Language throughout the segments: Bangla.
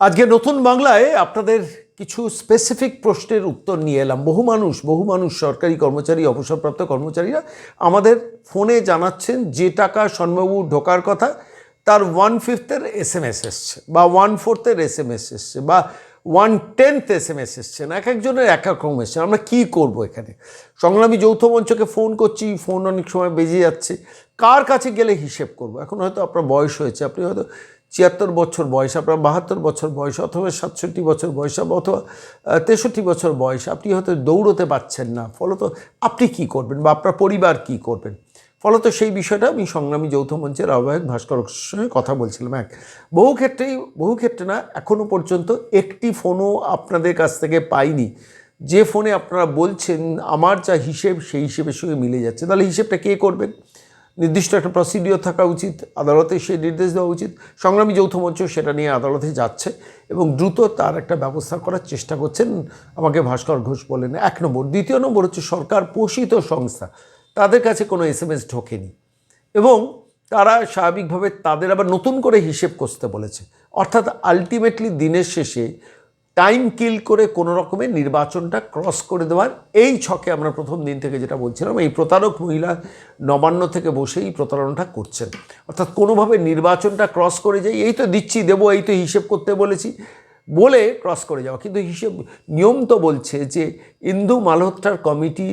আজকে নতুন বাংলায় আপনাদের কিছু স্পেসিফিক প্রশ্নের উত্তর নিয়ে এলাম। বহু মানুষ সরকারি কর্মচারী, অবসরপ্রাপ্ত কর্মচারীরা আমাদের ফোনে জানাচ্ছেন যে টাকা সন্মবাবু ঢোকার কথা তার 1/5 SMS এসছে, বা 1/4 SMS এসছে, বা 1/10 SMS এসছে। না, এক একজনের এক এক রকম এসছে। আমরা কী করবো এখানে? সংগ্রামী যৌথ মঞ্চকে ফোন করছি, ফোন অনেক সময় বেজে যাচ্ছে। কার কাছে গেলে হিসেব করবো? এখন হয়তো আপনার বয়স হয়েছে, আপনি হয়তো ৭৬ বছর বয়স, আপনার ৭২ বছর বয়স, অথবা ৬৭ বছর বয়স, অথবা ৬৩ বছর বয়স, আপনি হয়তো দৌড়তে পারছেন না। ফলত আপনি কি করবেন, বা আপনার পরিবার কি করবেন? ফলত সেই বিষয়টা আমি সংগ্রামী যৌথ মঞ্চের আহ্বায়ক ভাস্কর সঙ্গে কথা বলছিলাম। বহু ক্ষেত্রে না, এখনও পর্যন্ত একটি ফোনও আপনাদের কাছ থেকে পাইনি যে ফোনে আপনারা বলছেন আমার যা হিসেব সেই হিসেবের সঙ্গে মিলে যাচ্ছে। তাহলে হিসেবটা কে করবেন? নির্দিষ্ট একটা প্রসিডিওর থাকা উচিত, আদালতে সেই নির্দেশ দেওয়া উচিত। সংগ্রামী যৌথ মঞ্চ সেটা নিয়ে আদালতে যাচ্ছে এবং দ্রুত তার একটা ব্যবস্থা করার চেষ্টা করছেন, আমাকে ভাস্কর ঘোষ বলেন। ১ নম্বর। দ্বিতীয় নম্বর হচ্ছে, সরকার পোষিত সংস্থা, তাদের কাছে কোনো SMS ঢোকেনি এবং তারা স্বাভাবিকভাবে তাদের আবার নতুন করে হিসেব করতে বলেছে। অর্থাৎ আলটিমেটলি দিনের শেষে টাইম কিল করে কোনো রকমের নির্বাচনটা ক্রস করে দেওয়ার এই ছকে আমরা প্রথম দিন থেকে যেটা বলছিলাম, এই প্রতারক মহিলা নবান্ন থেকে বসেই প্রতারণাটা করছেন। অর্থাৎ কোনোভাবে নির্বাচনটা ক্রস করে যাই, এই তো দিচ্ছি দেবো, এই তো হিসেব করতে বলেছি বলে ক্রস করে যাওয়া। কিন্তু হিসেব নিয়ম তো বলছে যে ইন্দু মালহোত্রার কমিটি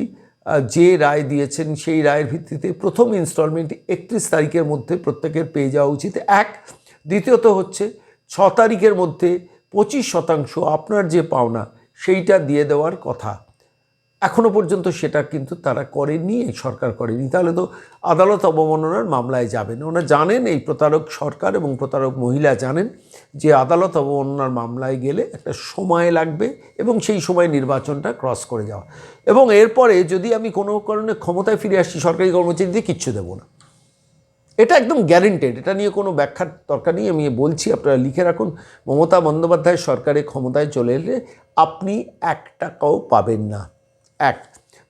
যে রায় দিয়েছেন সেই রায়ের ভিত্তিতে প্রথম ইনস্টলমেন্ট ৩১ তারিখের মধ্যে প্রত্যেকের পেয়ে যাওয়া উচিত। দ্বিতীয়ত হচ্ছে ৬ তারিখের মধ্যে ২৫% আপনার যে পাওনা সেইটা দিয়ে দেওয়ার কথা। এখনও পর্যন্ত সেটা কিন্তু তারা করেনি, সরকার করেনি। তাহলে তো আদালত অবমাননার মামলায় যাবেন। ওনারা জানেন, এই প্রতারক সরকার এবং প্রতারক মহিলা জানেন যে আদালত অবমাননার মামলায় গেলে একটা সময় লাগবে এবং সেই সময় নির্বাচনটা ক্রস করে যাওয়া। এবং এরপরে যদি আমি কোনো কারণে ক্ষমতায় ফিরে আসছি, সরকারি কর্মচারীদের কিচ্ছু দেবো না। এটা একদম গ্যারেন্টেড, এটা নিয়ে কোনো ব্যাখ্যার দরকার নেই। আমি বলছি, আপনারা লিখে রাখুন, মমতা বন্দ্যোপাধ্যায় সরকারের ক্ষমতায় চলে এলে আপনি ১ টাকাও পাবেন না।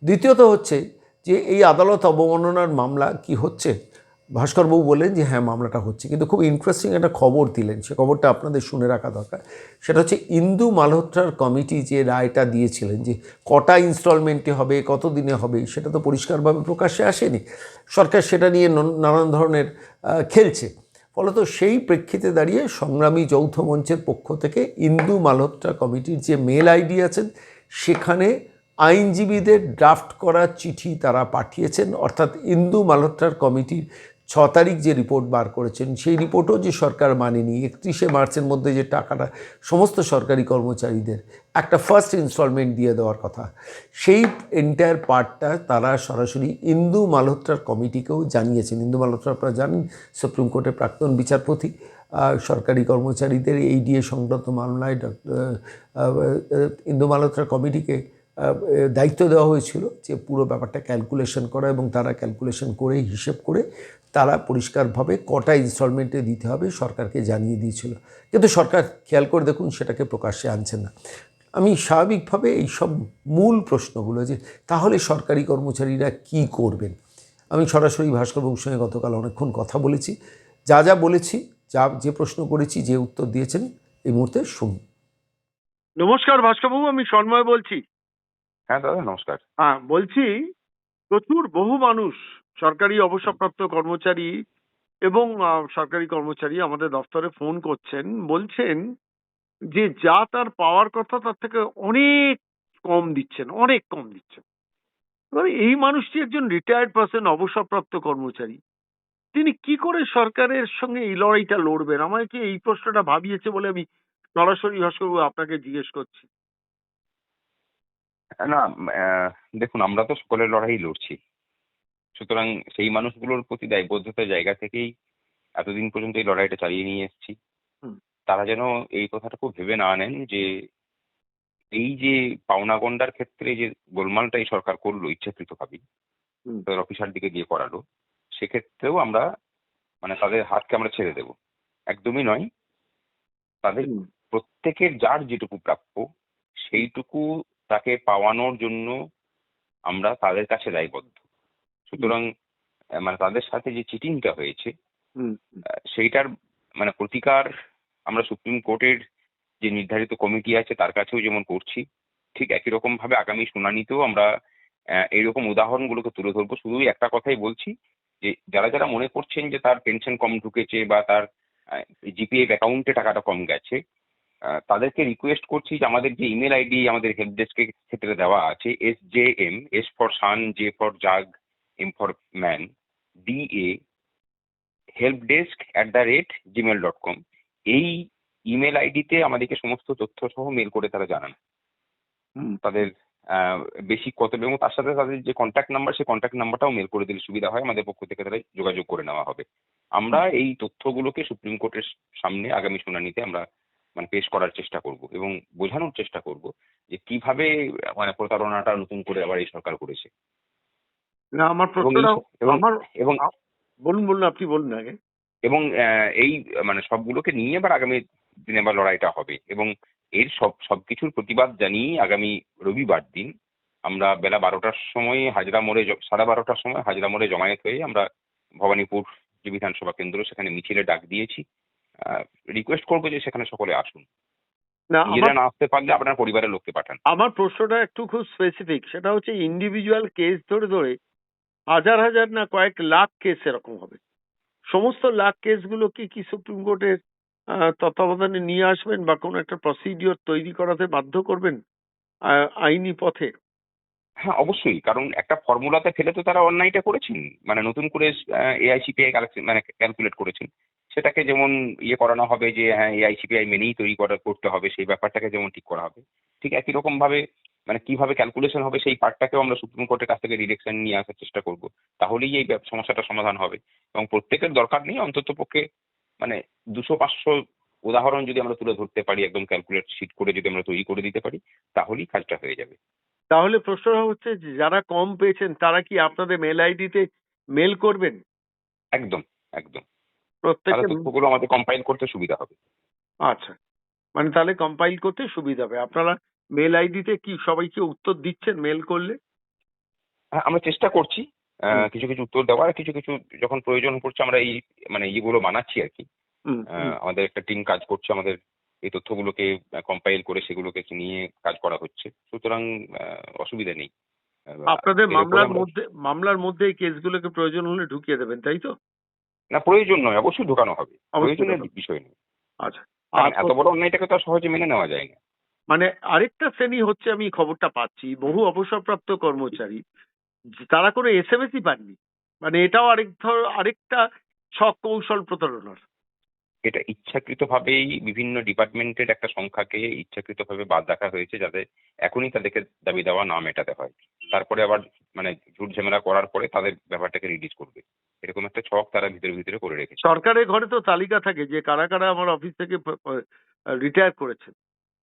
দ্বিতীয়ত হচ্ছে যে এই আদালত অবমাননার মামলা কি হচ্ছে, ভাস্করবাবু বললেন যে হ্যাঁ মামলাটা হচ্ছে, কিন্তু খুব ইন্টারেস্টিং একটা খবর দিলেন, সে খবরটা আপনাদের শুনে রাখা দরকার। সেটা হচ্ছে ইন্দু মালহোত্রার কমিটি যে রায়টা দিয়েছিলেন যে কটা ইনস্টলমেন্টে হবে, কত দিনে হবে, সেটা তো পরিষ্কারভাবে প্রকাশ্যে আসেনি। সরকার সেটা নিয়ে নানান ধরনের খেলছে। ফলত সেই প্রেক্ষিতে দাঁড়িয়ে সংগ্রামী যৌথ মঞ্চের পক্ষ থেকে ইন্দু মালহোত্রা কমিটির যে মেল আইডি আছেন সেখানে আইনজীবীদের ড্রাফট করা চিঠি তারা পাঠিয়েছেন। অর্থাৎ ইন্দু মালহোত্রার কমিটির ৬ তারিখ যে রিপোর্ট বার করেছেন সেই রিপোর্টও যে সরকার মানেনি। ৩১শে মার্চের মধ্যে যে টাকাটা সমস্ত সরকারি কর্মচারীদের একটা ফার্স্ট ইনস্টলমেন্ট দিয়ে দেওয়ার কথা, সেই এন্টায়ার পার্টটা তারা সরাসরি ইন্দু মালহোত্রার কমিটিকেও জানিয়েছেন। ইন্দু মালহোত্রা আপনারা জানেন সুপ্রিম কোর্টের প্রাক্তন বিচারপতি। সরকারি কর্মচারীদের ADA সংক্রান্ত মামলায় ইন্দু মালহোত্রা কমিটিকে দায়িত্ব দেওয়া হয়েছিল যে পুরো ব্যাপারটা ক্যালকুলেশন করা, এবং তারা ক্যালকুলেশন করে হিসেব করে তারা পরিষ্কারভাবে কটা ইনস্টলমেন্টে দিতে হবে সরকারকে জানিয়ে দিয়েছিল। কিন্তু সরকার খেয়াল করে দেখুন সেটাকে প্রকাশ্যে আনছেন না। আমি স্বাভাবিকভাবে এইসব মূল প্রশ্নগুলো, যে তাহলে সরকারি কর্মচারীরা কি করবেন, আমি সরাসরি ভাস্করবাবুর সঙ্গে গতকাল অনেকক্ষণ কথা বলেছি। যা বলেছি, যে প্রশ্ন করেছি, যে উত্তর দিয়েছেন, এই মুহূর্তে শুনুন। নমস্কার ভাস্করবাবু, আমি সন্ময় বলছি। হ্যাঁ দাদা, নমস্কার। হ্যাঁ, বলছি বহু মানুষ, সরকারি অবসরপ্রাপ্ত কর্মচারী এবং সরকারি কর্মচারী আমাদের দফতরে ফোন করছেন, বলছেন যে যা তার পাওয়ার কথা তার থেকে অনেক অনেক কম দিচ্ছেন। এবারে এই মানুষটি একজন রিটায়ার্ড পার্সন, অবসরপ্রাপ্ত কর্মচারী, তিনি কি করে সরকারের সঙ্গে এই লড়াইটা লড়বেন? আমাকে এই প্রশ্নটা ভাবিয়েছে বলে আমি সরাসরি ভাস্করবাবু আপনাকে জিজ্ঞেস করছি। না, দেখুন, আমরা তো সকলের লড়াই লড়ছি। সুতরাং সেই মানুষগুলোর প্রতি দায়বদ্ধতার জায়গা থেকেই এতদিন পর্যন্ত এই লড়াইটা চালিয়ে নিয়ে এসেছি। তারা যেন এই কথাটুকু ভেবে না নেন যে এই যে পাওনা গন্ডার ক্ষেত্রে যে গোলমালটা এই সরকার করলো ইচ্ছাকৃতভাবে, তাদের অফিসার দিকে দিয়ে করালো, সেক্ষেত্রেও আমরা তাদের হাতকে আমরা ছেড়ে দেব, একদমই নয়। তাদের প্রত্যেকের যার যেটুকু প্রাপ্য সেইটুকু তাকে পাওয়ানোর জন্য আমরা তাদের কাছে দায়বদ্ধ। সুতরাং তাদের সাথে যে চিটিংটা হয়েছে সেইটার প্রতিকার আমরা সুপ্রিম কোর্টের যে নির্ধারিত কমিটি আছে তার কাছেও যেমন করছি, ঠিক একই রকম ভাবে আগামী শুনানিতেও আমরা এইরকম উদাহরণগুলোকে তুলে ধরবো। শুধুই একটা কথাই বলছি যে যারা যারা মনে করছেন যে তার পেনশন কম ঢুকেছে বা তার জিপিএফ অ্যাকাউন্টে টাকাটা কম গেছে, তাদেরকে রিকোয়েস্ট করছি যে আমাদের যে ইমেল আইডি আমাদের হেল্প ডেস্কের ক্ষেত্রে দেওয়া আছে, SJM, S for sun, J for jug, M for man, DA helpdesk@gmail.com, এই ইমেল আইডিতে আমাদেরকে সমস্ত তথ্য সহ মেল করে তারা জানান তাদের বেশি কত, এবং তার সাথে তাদের যে কন্ট্যাক্ট নাম্বার, সেই কন্ট্যাক্ট নাম্বারটাও মেল করে দিলে সুবিধা হয়, আমাদের পক্ষ থেকে তারা যোগাযোগ করে নেওয়া হবে। আমরা এই তথ্যগুলোকে সুপ্রিম কোর্টের সামনে আগামী শুনানিতে আমরা মানে পেশ করার চেষ্টা করব এবং বোঝানোর চেষ্টা করব যে কিভাবে মানে প্রতারণাটা নতুন করে আবার এই সরকার করেছে। না, আমার এবং প্রশ্নটা এবং আমার এবং বলুন আপনি বলুন আগে। এবং এই মানে সবগুলোকে নিয়ে এবার আগামী দিনে আবার লড়াইটা হবে, এবং এর সবকিছুর প্রতিবাদ জানিয়ে আগামী রবিবার দিন আমরা বেলা 12টার সময় হাজরা মোড়ে 12:30টার সময় হাজরা মোড়ে জমায়েত হয়ে আমরা ভবানীপুর যে বিধানসভা কেন্দ্র সেখানে মিছিলে ডাক দিয়েছি। রিকোয়েস্ট করবো যে সেখানে সকলে আসুন, না, নিজেরা না আসতে পারলে আপনার পরিবারের লোককে পাঠান। আমার প্রশ্নটা একটু খুব স্পেসিফিক, সেটা হচ্ছে ইন্ডিভিজুয়াল কেস ধরে ধরে হাজার হাজার না কয়েক লাখ কেস এরকম হবে, সমস্ত লাখ কেসগুলো কি সুপ্রিম কোর্টের তত্ত্বাবধানে নিয়ে আসবেন বা কোনো একটা প্রসিডিওর তৈরি করাতে বাধ্য করবেন আইনি পথে? হ্যাঁ, অবশ্যই, কারণ একটা ফর্মুলাতে ফেলে তো তারা অন্যায়টা করেছেন, মানে নতুন করে এআইসিপিআই কালেকশন মানে ক্যালকুলেট করেছেন, সেটাকে যেমন করানো হবে যে হ্যাঁ এআইসিপিআই মেনেই তৈরি করতে হবে, সেই ব্যাপারটাকে যেমন ঠিক করা হবে, ঠিক একই রকম ভাবে মানে কিভাবে ক্যালকুলেশন হবে সেই পার্টটাকেও আমরা সুপ্রিম কোর্টের কাছ থেকে ডিরেকশন নিয়ে আসার চেষ্টা করব। তাহলেই এই সমস্যাটা সমাধান হবে, এবং প্রত্যেকের দরকার নেই, অন্তত পক্ষে মানে 200-500 উদাহরণ যদি আমরা তুলে ধরতে পারি, একদম ক্যালকুলেট শিট করে যদি আমরা তৈরি করে দিতে পারি, তাহলেই কাজটা হয়ে যাবে। তাহলে প্রশ্নটা হচ্ছে যে যারা কম পেয়েছেন তারা কি আপনাদের মেল আইডিতে মেল করবেন? একদম একদম, তাহলে প্রত্যেকে তথ্যগুলো আমাদের কম্পাইল করতে সুবিধা হবে। আচ্ছা, মানে তাহলে কম্পাইল করতে সুবিধা হবে। আপনারা মেল আইডিতে কি সবাইকে উত্তর দিচ্ছেন মেল করলে? হ্যাঁ, আমরা চেষ্টা করছি কিছু কিছু উত্তর দেওয়ার, কিছু কিছু যখন প্রয়োজন পড়ছে আমরা এই মানে ইয়েগুলো বানাচ্ছি আর কি। আমাদের একটা টিম কাজ করছে, আমাদের এই তথ্যগুলোকে কম্পাইল করে সেগুলোকে নিয়ে কাজ করা হচ্ছে, সুতরাং অসুবিধা নেই। আপনাদের এর উপরে মামলার মধ্যে এই কেসগুলোকে প্রয়োজন হলে ঢুকিয়ে দেবেন, তাই তো? না, প্রয়োজন নয়, অবশ্যই ঢোকানো হবে, অবশ্যই প্রয়োজনের ঢোকানো। বিষয় নেই। আচ্ছা, কারণ আর এত বড় অন্যায়টাকে তো আর সহজে মেনে নেওয়া যায় না। মানে আরেকটা শ্রেণী হচ্ছে, আমি খবরটা পাচ্ছি, বহু অবসরপ্রাপ্ত কর্মচারী তারা কোনো এসএমএসই পাননি, মানে এটাও আরেকটা ছক কৌশল প্রতারণার। এটা ইচ্ছাকৃতভাবেই বিভিন্ন ডিপার্টমেন্টের একটা সংখ্যাকে ইচ্ছাকৃতভাবে বাদ রাখা হয়েছে, যাতে এখনই তাদেরকে দাবি দেওয়া না মেটাতে হয়, তারপরে আবার মানে ঝুট ঝামেলা করার পরে তাদের ব্যাপারটাকে রিলিজ করবে, এরকম একটা ছক তারা ভিতরে ভিতরে করে রেখেছে। সরকারের ঘরে তো তালিকা থাকে যে কারা কারা আমার অফিস থেকে রিটায়ার করেছেন,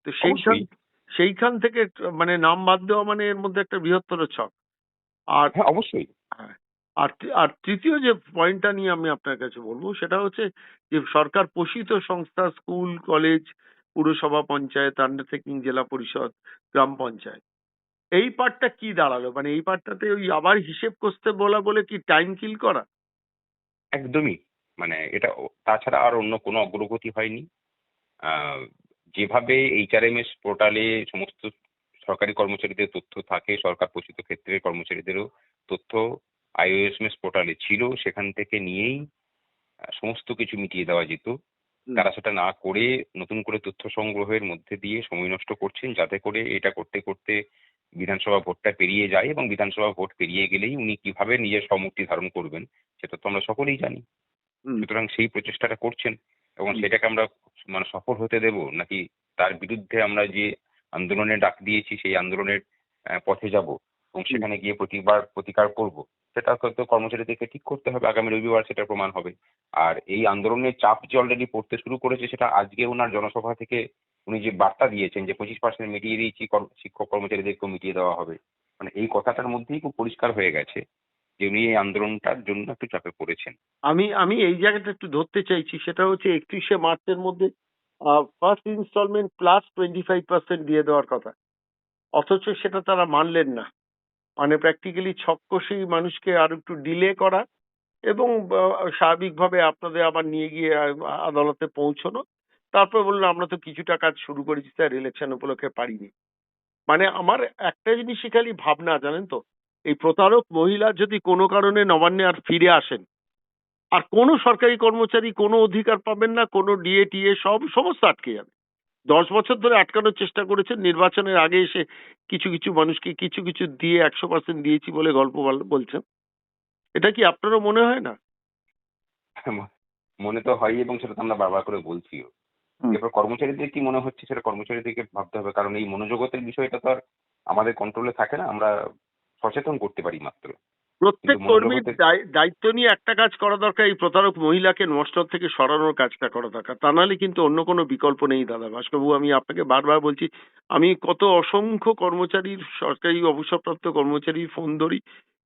তো অবশ্যই। সেইখান থেকে মানে নাম বাদ দেওয়া মানে এর মধ্যে একটা বৃহত্তর ছক। আর হ্যাঁ, অবশ্যই। হ্যাঁ, আর তৃতীয় যে পয়েন্টটা নিয়ে আমি আপনার কাছে বলবো সেটা হচ্ছে যে সরকার পোষিত সংস্থা, স্কুল, কলেজ, পুরসভা, পঞ্চায়েত, আন্ডারটেকিং, জেলা পরিষদ, গ্রাম পঞ্চায়েত, এই পার্টটা কি দাঁড়ালো? মানে এই পার্টটাতে ওই আবার হিসেব করতে বলে কি টাইম কিল করা? একদমই, মানে এটা তাছাড়া আর অন্য কোনো অগ্রগতি হয়নি। যেভাবে HRMS পোর্টালে সমস্ত সরকারি কর্মচারীদের তথ্য থাকে, সরকার পোষিত ক্ষেত্রের কর্মচারীদেরও তথ্য IOSMS পোর্টালে ছিল, সেখান থেকে নিয়েই সমস্ত কিছু মিটিয়ে দেওয়া যেত। তারা সেটা না করে নতুন করে তথ্য সংগ্রহের মধ্যে দিয়ে সময় নষ্ট করছেন, যাতে করে এটা করতে করতে বিধানসভা ভোটটা পেরিয়ে যায়, এবং বিধানসভা ভোট পেরিয়ে গেলেই উনি কিভাবে নিজের সম্মুক্তি ধারণ করবেন সেটা তো আমরা সকলেই জানি। সুতরাং সেই প্রচেষ্টাটা করছেন, এবং সেটাকে আমরা মানে সফল হতে দেব, নাকি তার বিরুদ্ধে আমরা যে আন্দোলনের ডাক দিয়েছি সেই আন্দোলনের পথে যাব এবং সেখানে গিয়ে প্রতিকার করব, সেটা হয়তো কর্মচারীদেরকে ঠিক করতে হবে। আগামী রবিবার সেটা প্রমাণ হবে। আর এই আন্দোলনের চাপ যে অলরেডি পড়তে শুরু করেছে, সেটা আজকে ওনার জনসভা থেকে উনি যে বার্তা দিয়েছেন যে 25% মিটিয়ে দিয়েছি, শিক্ষক কর্মচারীদেরকেও মিটিয়ে দেওয়া হবে, মানে এই কথাটার মধ্যেই খুব পরিষ্কার হয়ে গেছে যে উনি এই আন্দোলনটার জন্য একটু চাপে পড়েছেন। আমি এই জায়গাটা একটু ধরতে চাইছি, সেটা হচ্ছে 31শে মার্চের মধ্যে ফার্স্ট ইনস্টলমেন্ট প্লাস 25% দিয়ে দেওয়ার কথা, অথচ সেটা তারা মানলেন না। মানে প্র্যাকটিক্যালি ছক কষেই মানুষকে আর একটু ডিলে করা এবং স্বাভাবিকভাবে আপনাদের আবার নিয়ে গিয়ে আদালতে পৌঁছানো, তারপর বললো আমরা তো কিছুটা কাজ শুরু করেছি স্যার, ইলেকশন উপলক্ষে পারিনি। মানে আমার একটা জিনিসই খালি ভাবনা, জানেন তো, এই প্রতারক মহিলা যদি কোনো কারণে নবান্নে আর ফিরে আসেন, আর কোনো সরকারি কর্মচারী কোনো অধিকার পাবেন না, কোনো ডিএ টিএ সমস্ত আটকে যাবে। 10 বছর ধরে আটকানোর চেষ্টা করেছেন, নির্বাচনের আগে এসে কিছু কিছু মানুষকে কিছু কিছু দিয়ে 100% দিয়েছি বলে গল্প বলছেন। এটা কি আপনারও মনে হয় না? মনে তো হয়, এবং সেটা তো আমরা বারবার করে বলছিও। এবার কর্মচারীদের কি মনে হচ্ছে সেটা কর্মচারীদেরকে ভাবতে হবে, কারণ এই মনোজগতের বিষয়টা তো আর আমাদের কন্ট্রোলে থাকে না, আমরা সচেতন করতে পারি মাত্র। প্রত্যেক কিন্তু কর্মীর মনোজগতের দায়িত্ব নিয়ে একটা কাজ করা দরকার, এই প্রতারক মহিলাকে মস্টর থেকে সরানোর কাজটা করা দরকার। তা নাহলে কিন্তু অন্য কোনো বিকল্প নেই দাদা ভাস্করবাবু। আমি আপনাকে বারবার বলছি, আমি কত অসংখ্য কর্মচারীর, সরকারি অবসরপ্রাপ্ত কর্মচারীর ফোন ধরি,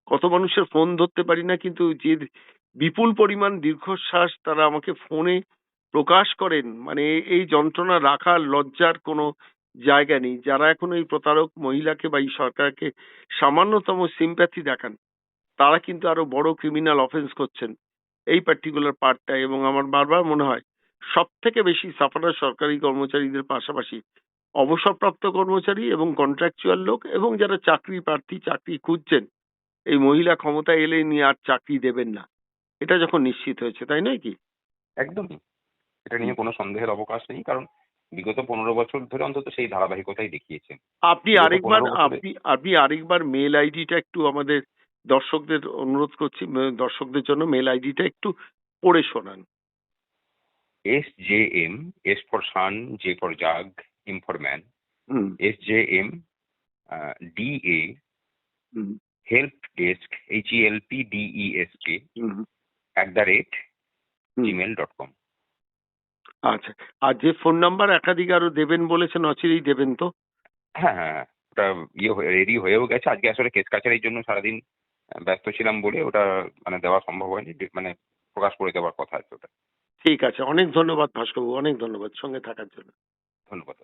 কত মানুষের ফোন ধরতে পারি না, কিন্তু যে বিপুল পরিমাণ দীর্ঘশ্বাস তারা আমাকে ফোনে প্রকাশ করেন, মানে এই যন্ত্রণা রাখার লজ্জার কোনো জায়গা নেই। যারা এখন এই প্রতারক মহিলাকে বা এই সরকারকে সামান্যতম সিম্প্যাথি দেখান, তারা কিন্তু আরো বড় ক্রিমিনাল অফেন্স করছেন এই পার্টিকুলার পার্টটা। এবং আমার বারবার মনে হয় সব থেকে বেশি সাফারার সরকারি কর্মচারীদের পাশাপাশি অবসরপ্রাপ্ত কর্মচারী এবং কন্ট্রাকচুয়াল লোক, এবং যারা চাকরি প্রার্থী, চাকরি খুঁজছেন, এই মহিলা ক্ষমতা এলে নিয়ে আর চাকরি দেবেন না, এটা যখন নিশ্চিত হয়েছে, তাই নয় কি? একদমই, এটা নিয়ে কোনো সন্দেহের অবকাশ নেই, কারণ বিগত 15 বছর ধরে অন্তত সেই ধারাবাহিকতাই দেখিয়েছেন। আপনি বিগত আরেকবার 15 বছরে আপনি আরেকবার মেল আইডিটা একটু আমাদের দর্শকদের অনুরোধ করছি, দর্শকদের জন্য মেল আইডিটা একটু পড়ে শোনান। SJM, S for Sun, J for Jug, M for Man, hmm SJM DA hmm Help Desk, HELPDESK hmm hmm. @gmail.com। আচ্ছা, আর যে ফোন নাম্বার একাধিক আরো দেবেন বলেছেন, অচিরেই দেবেন তো? হ্যাঁ হ্যাঁ হ্যাঁ, ওটা রেডি হয়েও গেছে। আজকে আসলে কেস কাছারির জন্য সারাদিন ব্যস্ত ছিলাম বলে ওটা মানে দেওয়া সম্ভব হয়নি, মানে প্রকাশ করে দেওয়ার কথা আছে ওটা। ঠিক আছে, অনেক ধন্যবাদ ভাস্করবাবু, অনেক ধন্যবাদ সঙ্গে থাকার জন্য। ধন্যবাদ।